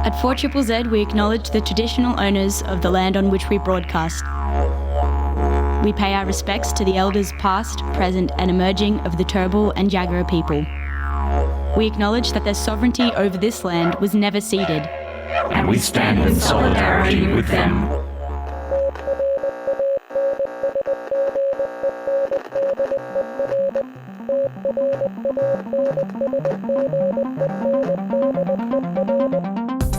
At 4ZZZ, we acknowledge the traditional owners of the land on which we broadcast. We pay our respects to the elders past, present and emerging of the Turrbal and Jagera people. We acknowledge that their sovereignty over this land was never ceded. And we stand in solidarity with them.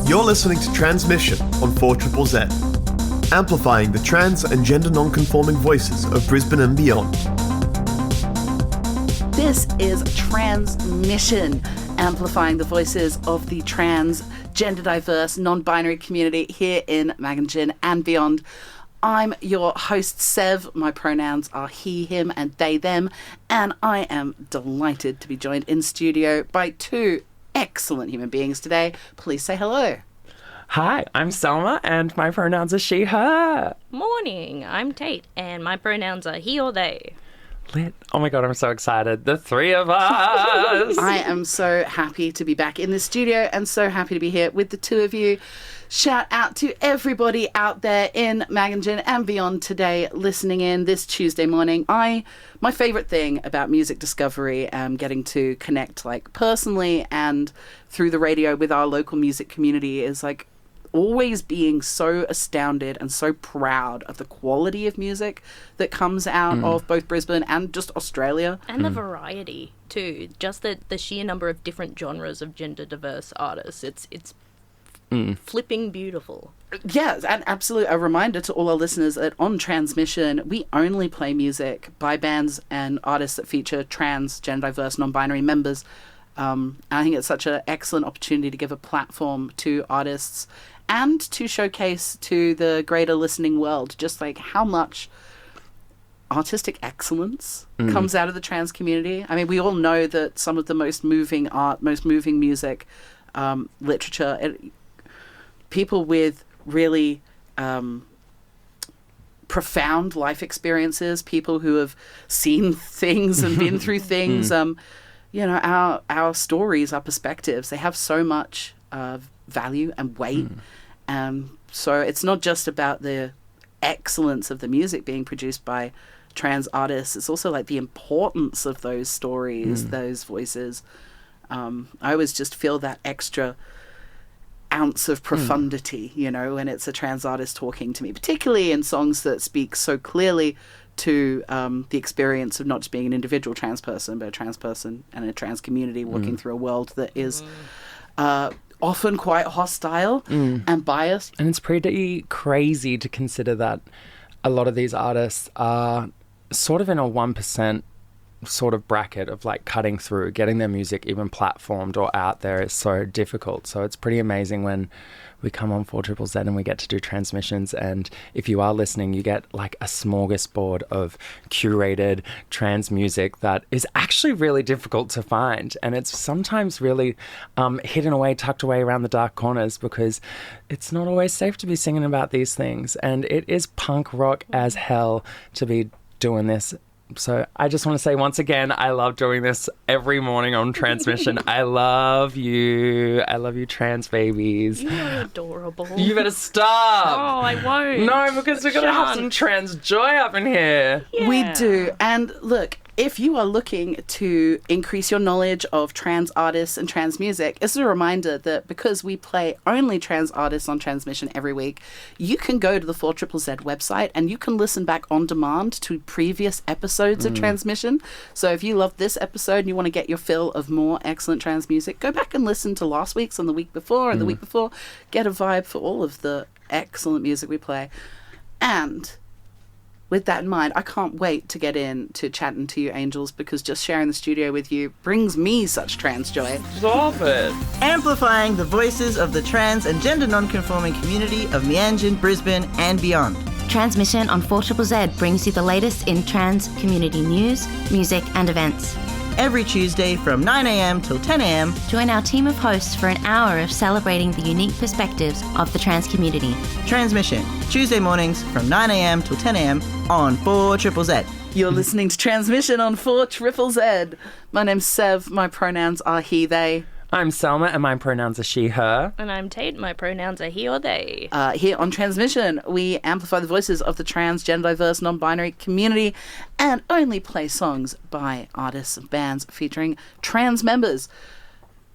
You're listening to Tranzmission on 4ZZZ, amplifying the trans and gender non-conforming voices of Brisbane and beyond. This is Tranzmission, amplifying the voices of the trans, gender diverse, non-binary community here in Magangin and beyond. I'm your host, Sev. My pronouns are he, him, and they, them, and I am delighted to be joined in studio by two excellent human beings today. Please say hello. Hi, I'm Sellma, and my pronouns are she, her. Morning, I'm Tate, and my pronouns are he or they. Lit. Oh my god, I'm so excited. The three of us. I am so happy to be back in the studio and so happy to be here with the two of you. Shout out to everybody out there in Magangin and beyond today listening in this Tuesday morning. My favourite thing about music discovery, getting to connect like personally and through the radio with our local music community is like always being so astounded and so proud of the quality of music that comes out of both Brisbane and just Australia. And the variety too. Just the sheer number of different genres of gender diverse artists. It's flipping beautiful. Yeah, and absolutely a reminder to all our listeners that on Tranzmission, we only play music by bands and artists that feature trans, gender diverse, non-binary members. I think it's such an excellent opportunity to give a platform to artists and to showcase to the greater listening world just like how much artistic excellence comes out of the trans community. I mean, we all know that some of the most moving art, most moving music, literature, people with really profound life experiences, people who have seen things and been through things, you know, our stories, our perspectives, they have so much value and weight. So it's not just about the excellence of the music being produced by trans artists, it's also like the importance of those stories, those voices. I always just feel that extra ounce of profundity, you know, when it's a trans artist talking to me, particularly in songs that speak so clearly to the experience of not just being an individual trans person, but a trans person and a trans community walking through a world that is often quite hostile and biased. And it's pretty crazy to consider that a lot of these artists are sort of in a 1% sort of bracket of like cutting through, getting their music even platformed or out there is so difficult. So it's pretty amazing when we come on 4ZZZ and we get to do transmissions, and if you are listening, you get like a smorgasbord of curated trans music that is actually really difficult to find, and it's sometimes really hidden away, tucked away around the dark corners, because it's not always safe to be singing about these things, and it is punk rock as hell to be doing this. So I just want to say once again, I love doing this every morning on Tranzmission. I love you. I love you, trans babies. You are adorable. You better stop. Oh, I won't. No, because we're going to have some trans joy up in here. Yeah. We do. And look, if you are looking to increase your knowledge of trans artists and trans music, it's a reminder that because we play only trans artists on Tranzmission every week, you can go to the 4ZZZ website and you can listen back on demand to previous episodes of Tranzmission. So if you love this episode and you want to get your fill of more excellent trans music, go back and listen to last week's and the week before and the week before. Get a vibe for all of the excellent music we play. And with that in mind, I can't wait to get into chatting to you angels, because just sharing the studio with you brings me such trans joy. Stop it. Amplifying the voices of the trans and gender non-conforming community of Meanjin, Brisbane and beyond. Tranzmission on 4ZZZ brings you the latest in trans community news, music and events. Every Tuesday from 9am till 10am. Join our team of hosts for an hour of celebrating the unique perspectives of the trans community. Tranzmission, Tuesday mornings from 9am till 10am on 4ZZZ. You're listening to Tranzmission on 4ZZZ. My name's Sev. My pronouns are he, they. I'm Sellma, and my pronouns are she, her. And I'm Tate. My pronouns are he or they. Here on Tranzmission, we amplify the voices of the trans, gender diverse, non-binary community and only play songs by artists and bands featuring trans members.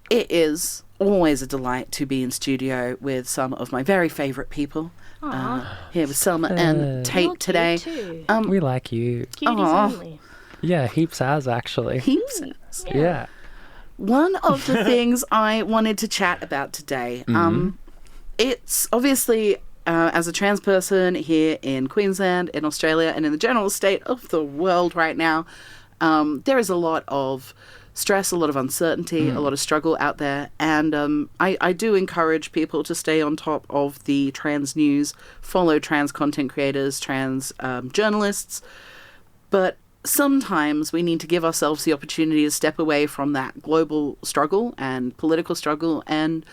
It is always a delight to be in studio with some of my very favourite people. Here with Sellma and Tate You're today. cute too. We like you. Cuties only. Yeah, heaps as, actually. Heaps. Yeah. One of the things I wanted to chat about today, it's obviously as a trans person here in Queensland, in Australia, and in the general state of the world right now, there is a lot of stress, a lot of uncertainty, a lot of struggle out there. And I do encourage people to stay on top of the trans news, follow trans content creators, trans journalists. But sometimes we need to give ourselves the opportunity to step away from that global struggle and political struggle and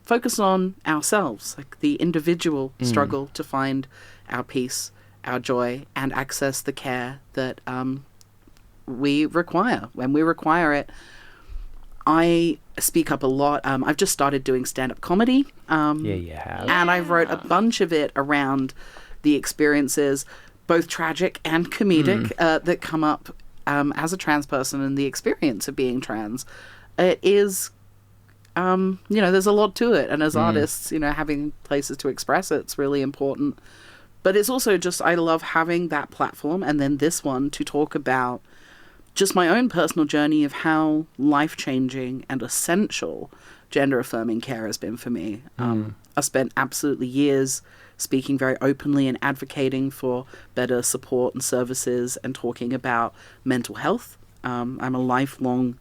focus on ourselves, like the individual struggle to find our peace, our joy, and access the care that we require when we require it. I speak up a lot. I've just started doing stand-up comedy. Yeah, you have. And I wrote a bunch of it around the experiences, both tragic and comedic, that come up as a trans person and the experience of being trans. It is, there's a lot to it. And as artists, having places to express it's really important. But it's also just, I love having that platform and then this one to talk about just my own personal journey of how life-changing and essential gender-affirming care has been for me. I spent absolutely years speaking very openly and advocating for better support and services and talking about mental health. I'm a lifelong,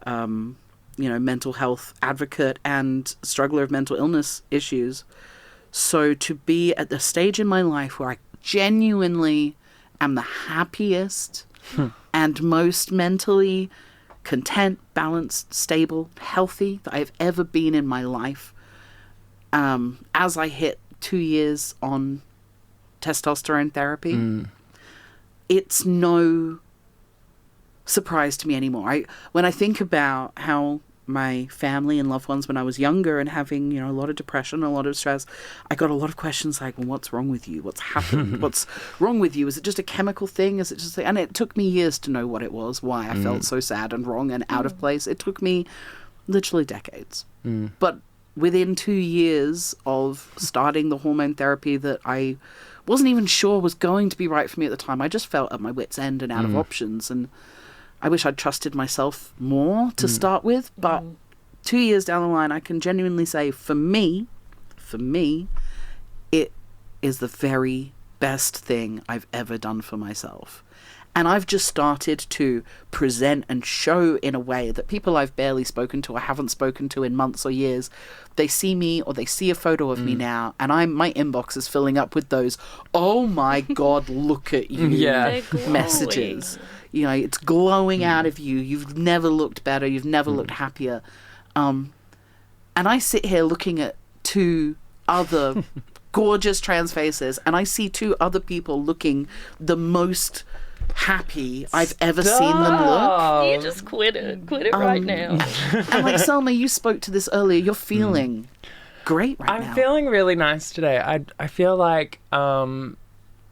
mental health advocate and struggler of mental illness issues. So to be at the stage in my life where I genuinely am the happiest and most mentally content, balanced, stable, healthy that I've ever been in my life, as I hit 2 years on testosterone therapy, it's no surprise to me anymore. When I think about how my family and loved ones when I was younger and having, a lot of depression, a lot of stress, I got a lot of questions like, well, what's wrong with you? What's happened? What's wrong with you? Is it just a chemical thing? Is it just... And it took me years to know what it was, why I felt so sad and wrong and out of place. It took me literally decades. But within 2 years of starting the hormone therapy that I wasn't even sure was going to be right for me at the time, I just felt at my wit's end and out of options. And I wish I'd trusted myself more to start with. But 2 years down the line, I can genuinely say for me, it is the very best thing I've ever done for myself. And I've just started to present and show in a way that people I've barely spoken to or haven't spoken to in months or years, they see me or they see a photo of me now, and my inbox is filling up with those, oh my God, look at you messages. It's glowing out of you. You've never looked better. You've never looked happier. And I sit here looking at two other gorgeous trans faces, and I see two other people looking the most happy I've ever seen them look. You just quit it. Quit it right now. And like Sellma, you spoke to this earlier. You're feeling great right now. I'm feeling really nice today. I feel like I'm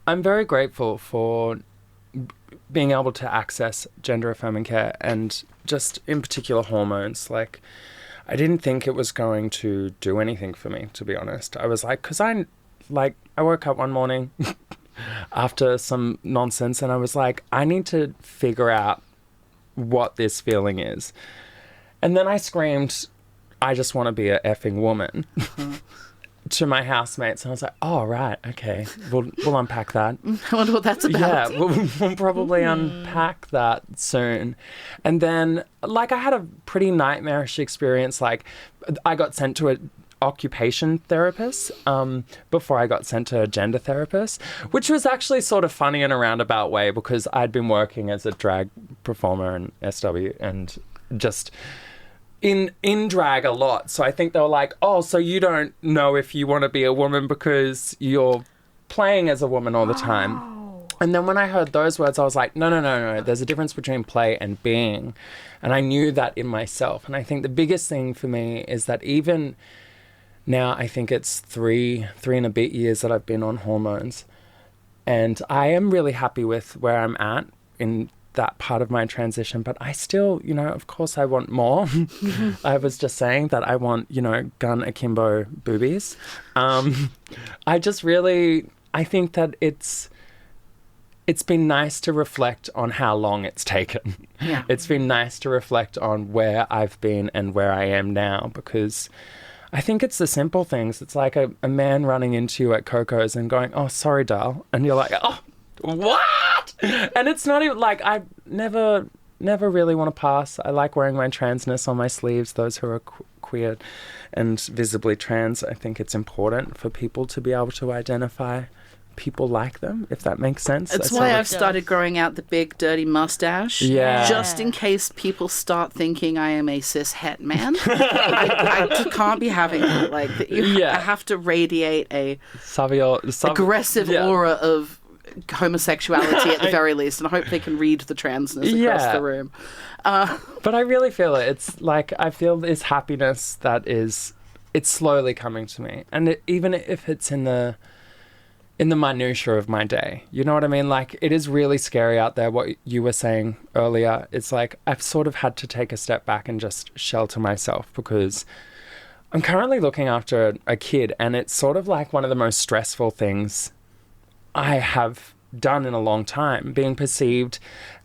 very grateful for being able to access gender affirming care and just in particular hormones. Like, I didn't think it was going to do anything for me, to be honest. I was like, because I woke up one morning after some nonsense and I was like, I need to figure out what this feeling is. And then I screamed, I just want to be a effing woman to my housemates. And I was like, oh, right, okay, we'll unpack that. I wonder what that's about. Yeah, we'll probably unpack that soon. And then, I had a pretty nightmarish experience. I got sent to a occupation therapist before I got sent to a gender therapist, which was actually sort of funny in a roundabout way because I'd been working as a drag performer in SW and just in drag a lot. So I think they were like, oh, so you don't know if you want to be a woman because you're playing as a woman all the time. And then when I heard those words, I was like, no. There's a difference between play and being. And I knew that in myself. And I think the biggest thing for me is that even now, I think it's three and a bit years that I've been on hormones. And I am really happy with where I'm at in that part of my transition. But I still, of course I want more. I was just saying that I want, gun akimbo boobies. I think that it's been nice to reflect on how long it's taken. Yeah. It's been nice to reflect on where I've been and where I am now, because I think it's the simple things. It's like a man running into you at Coco's and going, "Oh, sorry, doll." And you're like, "Oh, what?" And it's not even like, I never really want to pass. I like wearing my transness on my sleeves, those who are queer and visibly trans. I think it's important for people to be able to identify people like them, if that makes sense. It's why I've started growing out the big dirty mustache. Yeah. Just in case people start thinking I am a cis het man. I just can't be having that. Like, I have to radiate a aggressive aura of homosexuality at the very least, and I hope they can read the transness across the room. But I really feel it. It's like, I feel this happiness that it's slowly coming to me. And even if it's in the minutiae of my day. You know what I mean? Like, it is really scary out there, what you were saying earlier. It's like, I've sort of had to take a step back and just shelter myself, because I'm currently looking after a kid, and it's sort of like one of the most stressful things I have done in a long time, being perceived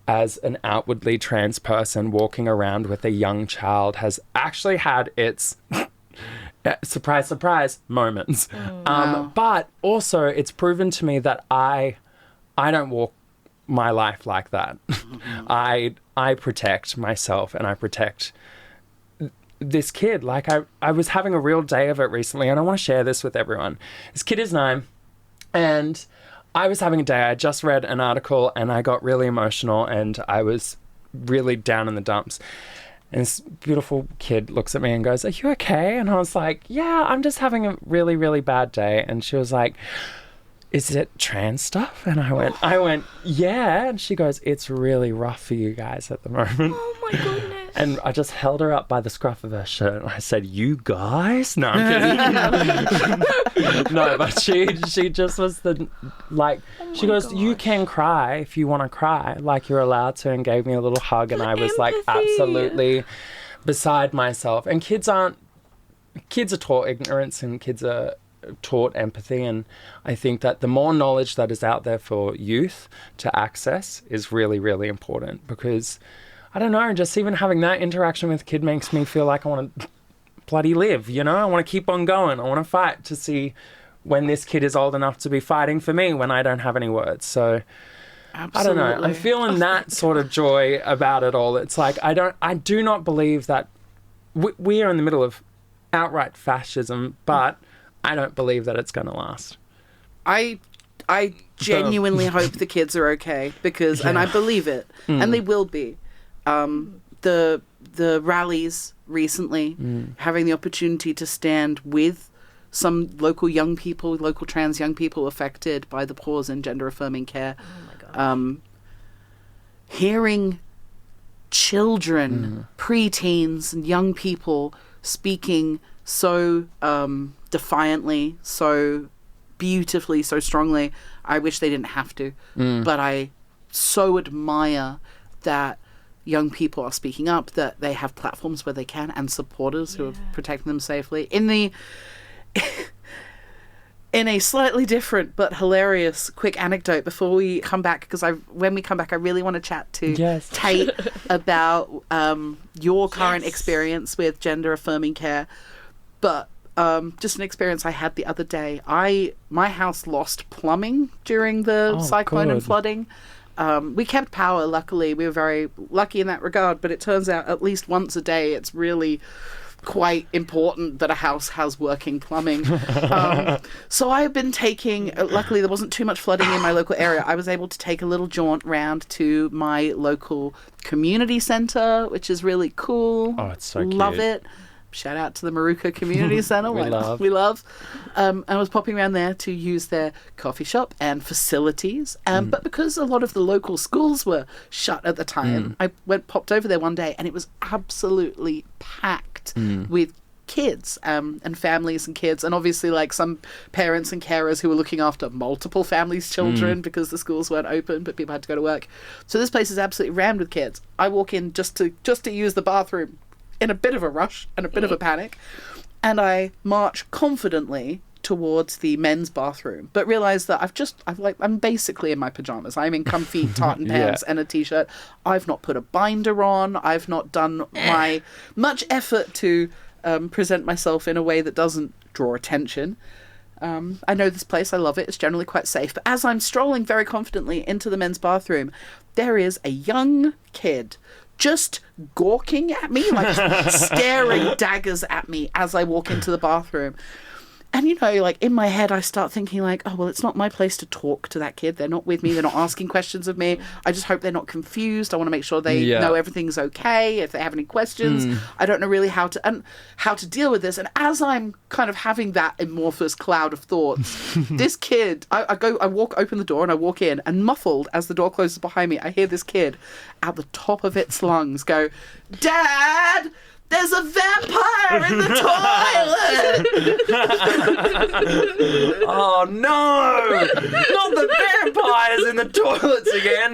as an outwardly trans person walking around with a young child has actually had its surprise, surprise moments. Wow. But also it's proven to me that I don't walk my life like that. I protect myself, and I protect this kid. Like, I was having a real day of it recently, and I want to share this with everyone. This kid is 9, and I was having a day. I just read an article and I got really emotional, and I was really down in the dumps. And this beautiful kid looks at me and goes, "Are you okay?" And I was like, "Yeah, I'm just having a really, really bad day." And she was like, "Is it trans stuff?" And I went, "Yeah." And she goes, "It's really rough for you guys at the moment." Oh my goodness. And I just held her up by the scruff of her shirt, and I said, "You guys?" No, I'm kidding. No, but she just was she goes, "You can cry if you want to cry, like you're allowed to," and gave me a little hug, and I was like absolutely beside myself. And kids are taught ignorance, and kids are taught empathy, and I think that the more knowledge that is out there for youth to access is really, really important, because I don't know, just even having that interaction with a kid makes me feel like I want to bloody live, I want to keep on going. I want to fight to see when this kid is old enough to be fighting for me when I don't have any words. So Absolutely. I don't know. I'm feeling that sort of joy about it all. It's like, I do not believe that we are in the middle of outright fascism, but I don't believe that it's going to last. I genuinely hope the kids are okay, because, and I believe it, and they will be. The rallies recently, having the opportunity to stand with some local trans young people affected by the pause in gender affirming care. Oh my God. Hearing children, preteens and young people speaking so defiantly, so beautifully, so strongly. I wish they didn't have to, but I so admire that young people are speaking up, that they have platforms where they can, and supporters who are protecting them safely. In a slightly different but hilarious quick anecdote before we come back, because when we come back, I really want to chat to Tate about your current experience with gender affirming care. But just an experience I had the other day. My house lost plumbing during the cyclone and flooding. We kept power, luckily. We were very lucky in that regard, but it turns out at least once a day it's really quite important that a house has working plumbing. So I've been taking, luckily there wasn't too much flooding in my local area. I was able to take a little jaunt round to my local community centre, which is really cool. Oh, it's so cute. Love it. shout out to the Maruka Community Centre. We love. I was popping around there to use their coffee shop and facilities. But because a lot of the local schools were shut at the time, I popped over there one day and it was absolutely packed with kids and families and kids, and obviously like some parents and carers who were looking after multiple families' children because the schools weren't open but people had to go to work. So this place is absolutely rammed with kids. I walk in just to use the bathroom in a bit of a rush and a bit of a panic, and I march confidently towards the men's bathroom, but realize that I'm basically in my pajamas. I'm in comfy tartan pants and a t-shirt. I've not put a binder on. I've not done my much effort to present myself in a way that doesn't draw attention. I know this place. I love it. It's generally quite safe. But as I'm strolling very confidently into the men's bathroom, there is a young kid just gawking at me, like staring daggers at me as I walk into the bathroom. And, you know, like in my head, I start thinking like, oh, well, it's not my place to talk to that kid. They're not with me. They're not asking questions of me. I just hope they're not confused. I want to make sure they know everything's okay. If they have any questions, I don't know really how to deal with this. And as I'm kind of having that amorphous cloud of thoughts, this kid, I open the door and I walk in, and muffled as the door closes behind me, I hear this kid at the top of its lungs go, "Dad! There's a vampire in the toilet!" Oh no! Not the vampires in the toilets again!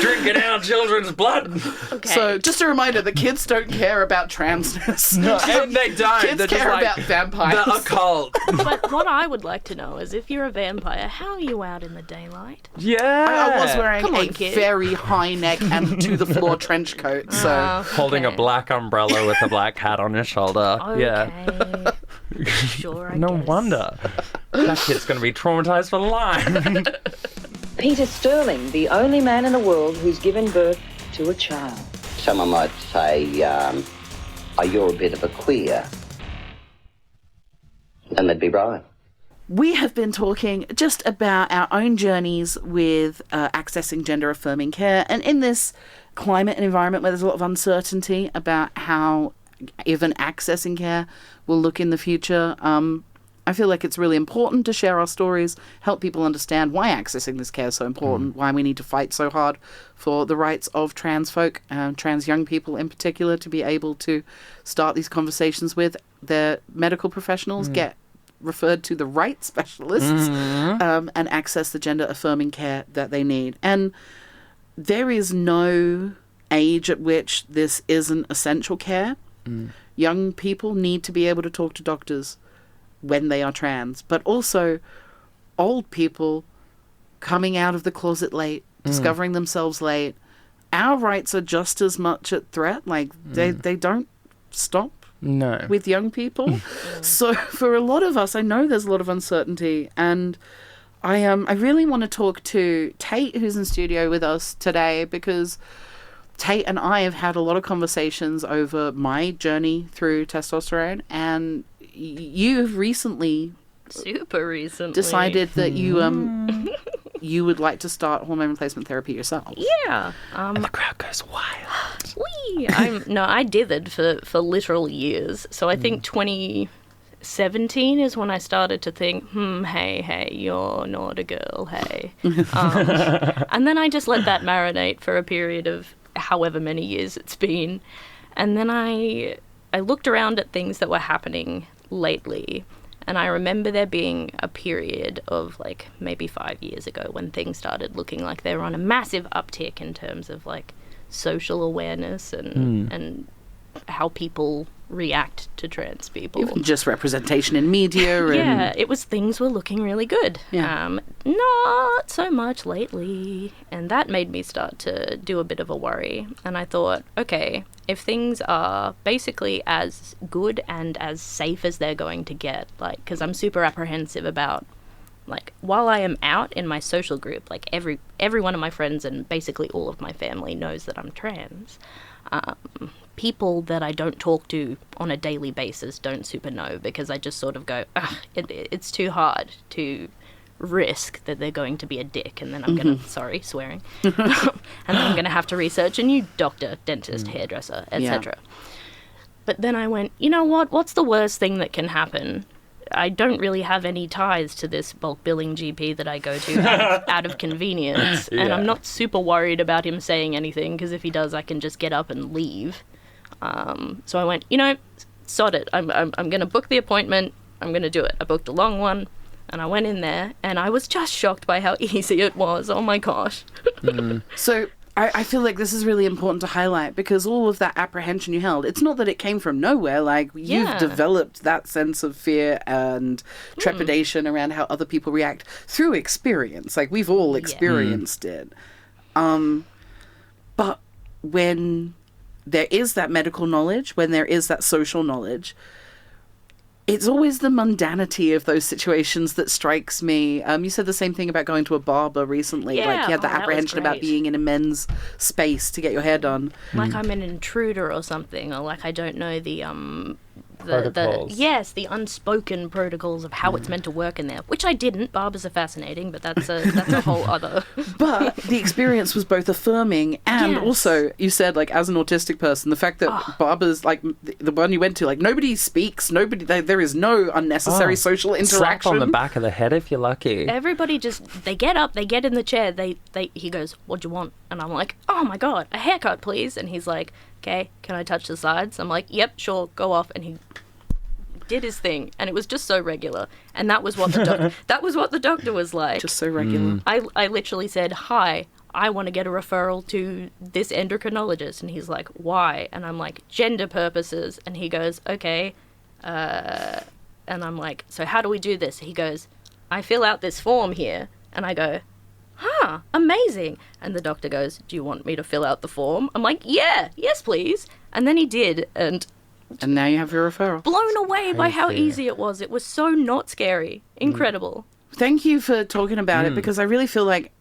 Drinking our children's blood! Okay. So, just a reminder, the kids don't care about transness. No, and they don't. Kids They're care just like about vampires. the occult. But what I would like to know is, if you're a vampire, how are you out in the daylight? Yeah! I was wearing Come on, a kid. very high neck and to-the-floor trench coat, so... Holding a Okay. black umbrella with a black hat on his shoulder. Okay. Yeah. Sure, I No guess. wonder. That kid's going to be traumatized for life. Peter Sterling, the only man in the world who's given birth to a child. Someone might say, oh, you're a bit of a queer. And they'd be right. We have been talking just about our own journeys with accessing gender-affirming care, and in this climate and environment where there's a lot of uncertainty about how even accessing care will look in the future, I feel like it's really important to share our stories, help people understand why accessing this care is so important, why we need to fight so hard for the rights of trans folk, trans young people in particular, to be able to start these conversations with their medical professionals, get referred to the right specialists, and access the gender-affirming care that they need. And there is no age at which this isn't essential care. Young people need to be able to talk to doctors when they are trans, but also old people coming out of the closet late, discovering themselves late. Our rights are just as much at threat. Like, they don't stop with young people. So for a lot of us, I know there's a lot of uncertainty, and I really want to talk to Tate, who's in studio with us today, because Tate and I have had a lot of conversations over my journey through testosterone, and you've Super recently. decided that you would like to start hormone replacement therapy yourself. Yeah. And the crowd goes wild. Whee! I dithered for literal years. So I think 2017 is when I started to think, hey, you're not a girl, hey. And then I just let that marinate for a period of however many years it's been. And then I looked around at things that were happening lately, and I remember there being a period of like maybe 5 years ago when things started looking like they were on a massive uptick in terms of like social awareness and how people react to trans people. Even just representation in media. Yeah, things were looking really good. Yeah. Not so much lately. And that made me start to do a bit of a worry. And I thought, okay, if things are basically as good and as safe as they're going to get, like, because I'm super apprehensive about, like, while I am out in my social group, like every one of my friends and basically all of my family knows that I'm trans. People that I don't talk to on a daily basis don't super know, because I just sort of go, it's too hard to risk that they're going to be a dick, and then I'm going to, sorry, swearing, and then I'm going to have to research a new doctor, dentist, hairdresser, etc. But then I went, you know what? What's the worst thing that can happen? I don't really have any ties to this bulk billing GP that I go to out of convenience. Yeah. And I'm not super worried about him saying anything, because if he does, I can just get up and leave. So I went, sod it. I'm going to book the appointment. I'm going to do it. I booked a long one, and I went in there, and I was just shocked by how easy it was. Oh my gosh. So I feel like this is really important to highlight, because all of that apprehension you held, it's not that it came from nowhere. Like, you've developed that sense of fear and trepidation around how other people react through experience. Like, we've all experienced it. But when there is that medical knowledge, when there is that social knowledge, it's always the mundanity of those situations that strikes me. You said the same thing about going to a barber recently. Yeah. Like, you had the that was apprehension about great. being in a men's space to get your hair done. Like I'm an intruder or something, or like I don't know the Protocols. the unspoken protocols of how it's meant to work in there, which I didn't. Barbers are fascinating, but that's a whole other. But the experience was both affirming and also, you said, like, as an autistic person, the fact that barbers, like the one you went to, like, nobody speaks, there is no unnecessary social interaction. Slap on the back of the head if you're lucky. Everybody they get up, they get in the chair, he goes, "What do you want?" And I'm like, "Oh my God, a haircut, please." And he's like, "Okay, can I touch the sides?" I'm like, "Yep, sure, go off." And he did his thing, and it was just so regular. And that was what the doctor was like. Just so regular. I literally said, "Hi, I want to get a referral to this endocrinologist." And he's like, "Why?" And I'm like, "Gender purposes." And he goes, "Okay." And I'm like, "So how do we do this?" He goes, "I fill out this form here." And I go, "Huh, amazing." And the doctor goes, "Do you want me to fill out the form?" I'm like, yes, please." And then he did, and now you have your referral. Blown away by how easy it was. It was so not scary. Incredible. Thank you for talking about it, because I really feel like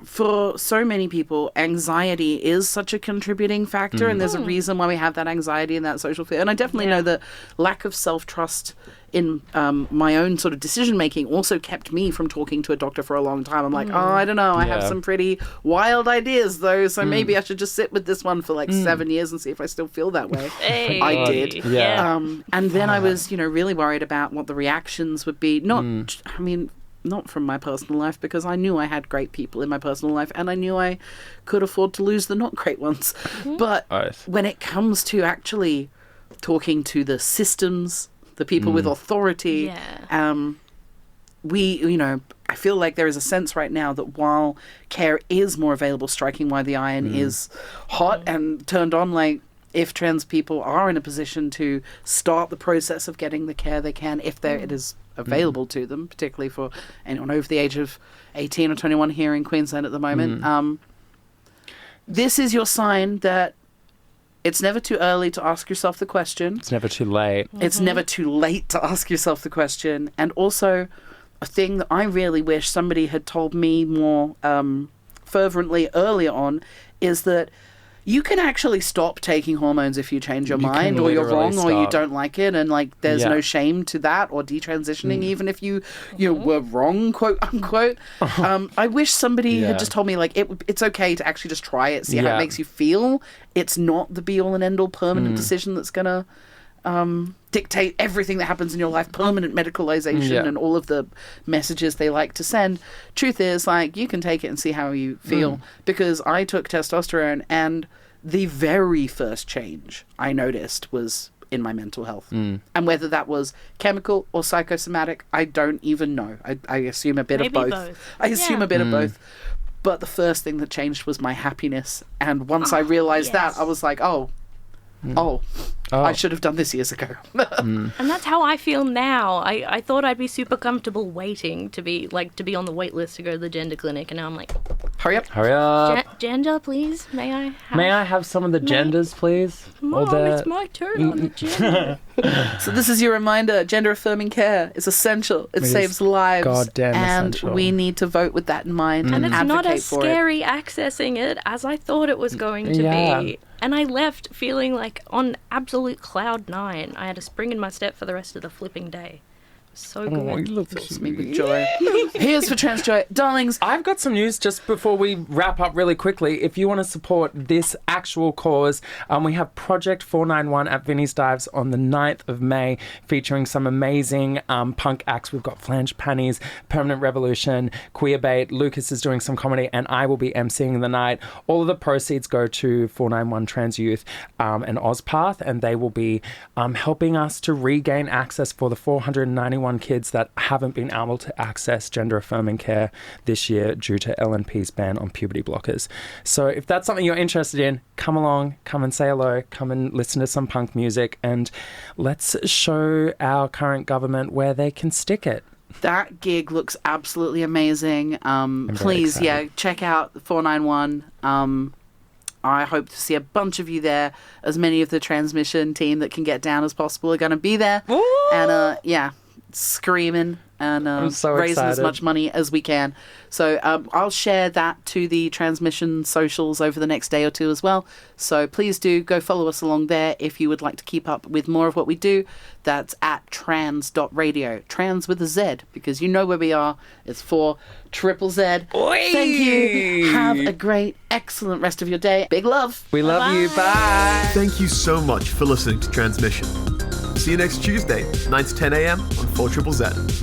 for so many people, anxiety is such a contributing factor, and there's a reason why we have that anxiety and that social fear. And I definitely know that lack of self-trust in my own sort of decision-making also kept me from talking to a doctor for a long time. I'm like, I don't know, I have some pretty wild ideas, though, so maybe I should just sit with this one for like 7 years and see if I still feel that way. Hey. I did. Yeah. And then I was, really worried about what the reactions would be. Not from my personal life, because I knew I had great people in my personal life, and I knew I could afford to lose the not great ones. But when it comes to actually talking to the systems, the people with authority, I feel like there is a sense right now that while care is more available, striking while the iron is hot and turned on, like, if trans people are in a position to start the process of getting the care they can, if it is available to them, particularly for anyone over the age of 18 or 21 here in Queensland at the moment, this is your sign that it's never too early to ask yourself the question. It's never too late. It's never too late to ask yourself the question. And also, a thing that I really wish somebody had told me more fervently earlier on is that you can actually stop taking hormones if you change your mind, or you're wrong, or you don't like it, and like there's no shame to that, or detransitioning, even if you were wrong, quote unquote. I wish somebody had just told me, like, it's okay to actually just try it, see how it makes you feel. It's not the be all and end all permanent decision that's gonna dictate everything that happens in your life, permanent medicalization and all of the messages they like to send. Truth is, like, you can take it and see how you feel, because I took testosterone, and the very first change I noticed was in my mental health. And whether that was chemical or psychosomatic, I don't even know. I assume a bit of both. I assume a bit of both. But the first thing that changed was my happiness, and once I realized that, I was like, I should have done this years ago. And that's how I feel now. I thought I'd be super comfortable waiting to be on the wait list to go to the gender clinic, and now I'm like, hurry up. Gender, please. May I have some of the genders, please? Mom, it's my turn on the gender. So this is your reminder: gender affirming care is essential. It saves lives, goddamn and essential. we need to vote with that in mind And and it's not as advocate for scary accessing it as I thought it was going to be. And I left feeling like on absolute cloud 9. I had a spring in my step for the rest of the flipping day. So good. Fills me with joy. Here's for Trans Joy. Darlings, I've got some news just before we wrap up really quickly. If you want to support this actual cause, we have Project 491 at Vinnie's Dives on the 9th of May, featuring some amazing punk acts. We've got Flange Panties, Permanent Revolution, Queerbait. Lucas is doing some comedy, and I will be emceeing the night. All of the proceeds go to 491 Trans Youth and Ozpath, and they will be helping us to regain access for the 491 kids that haven't been able to access gender-affirming care this year due to LNP's ban on puberty blockers. So if that's something you're interested in, come along, come and say hello, come and listen to some punk music, and let's show our current government where they can stick it. That gig looks absolutely amazing. Please, check out 491. I hope to see a bunch of you there. As many of the Tranzmission team that can get down as possible are going to be there. Ooh! And screaming and raising as much money as we can. So I'll share that to the Tranzmission socials over the next day or two as well. So please do go follow us along there if you would like to keep up with more of what we do. That's at trans.radio. Trans with a Z, because you know where we are. It's for Triple Z. Oi! Thank you. Have a great, excellent rest of your day. Big love. We love you. Bye. Thank you so much for listening to Tranzmission. See you next Tuesday, 9 to 10 a.m. on 4ZZZ.